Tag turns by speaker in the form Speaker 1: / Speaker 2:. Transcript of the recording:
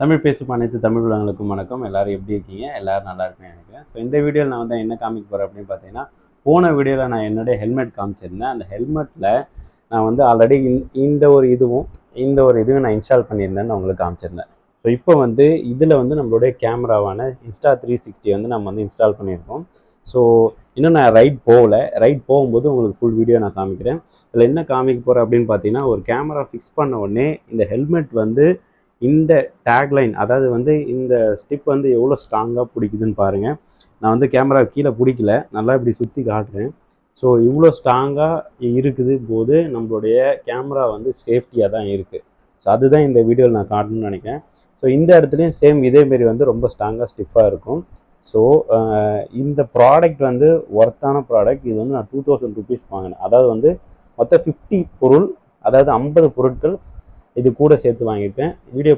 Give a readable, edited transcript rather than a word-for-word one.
Speaker 1: தமிழ் பேசும் அனைத்து தமிழ் உள்ளவங்களுக்கும் வணக்கம். எல்லாரும் எப்படி இருக்கீங்க? எல்லாரும் நல்லா இருப்பேன் நினைக்கிறேன். ஸோ இந்த வீடியோவில் நான் வந்து என்ன காமிக்க போகிறேன் அப்படின்னு பார்த்தீங்கன்னா, போன வீடியோவில் நான் என்னுடைய ஹெல்மெட் காமிச்சிருந்தேன். அந்த ஹெல்மெட்டில் நான் வந்து ஆல்ரெடி இந்த ஒரு இதுவும் நான் இன்ஸ்டால் பண்ணியிருந்தேன்னு நான் உங்களுக்கு காமிச்சிருந்தேன். ஸோ இப்போ வந்து இதில் வந்து நம்மளுடைய கேமராவான Insta360 வந்து நம்ம வந்து இன்ஸ்டால் பண்ணியிருக்கோம். ஸோ இன்னும் நான் ரைட் போகும்போது உங்களுக்கு ஃபுல் வீடியோ நான் காமிக்கிறேன். இதில் என்ன காமிக்க போகிறேன் அப்படின்னு பார்த்தீங்கன்னா, ஒரு கேமரா ஃபிக்ஸ் பண்ண உடனே இந்த ஹெல்மெட் வந்து இந்த டேக்லைன், அதாவது வந்து இந்த ஸ்டிப் வந்து எவ்வளோ ஸ்ட்ராங்காக பிடிக்குதுன்னு பாருங்கள். நான் வந்து கேமரா கீழே பிடிக்கல, நல்லா இப்படி சுற்றி காட்டுறேன். ஸோ இவ்வளோ ஸ்ட்ராங்காக இருக்குது போது நம்மளுடைய கேமரா வந்து சேஃப்டியாக தான் இருக்குது. ஸோ அதுதான் இந்த வீடியோவில் நான் காட்டணும்னு நினைக்கிறேன். ஸோ இந்த இடத்துலையும் சேம் இதேமாரி வந்து ரொம்ப ஸ்ட்ராங்காக ஸ்டிஃபாக இருக்கும். ஸோ இந்த ப்ராடக்ட் வந்து ஒர்த்தான ப்ராடக்ட். இது வந்து நான் 2000 ருபீஸ் வாங்கினேன். அதாவது வந்து மொத்தம் 50 பொருள், அதாவது 50 பொருட்கள் இது கூட சேர்த்து வாங்கியிருக்கேன். வீடியோ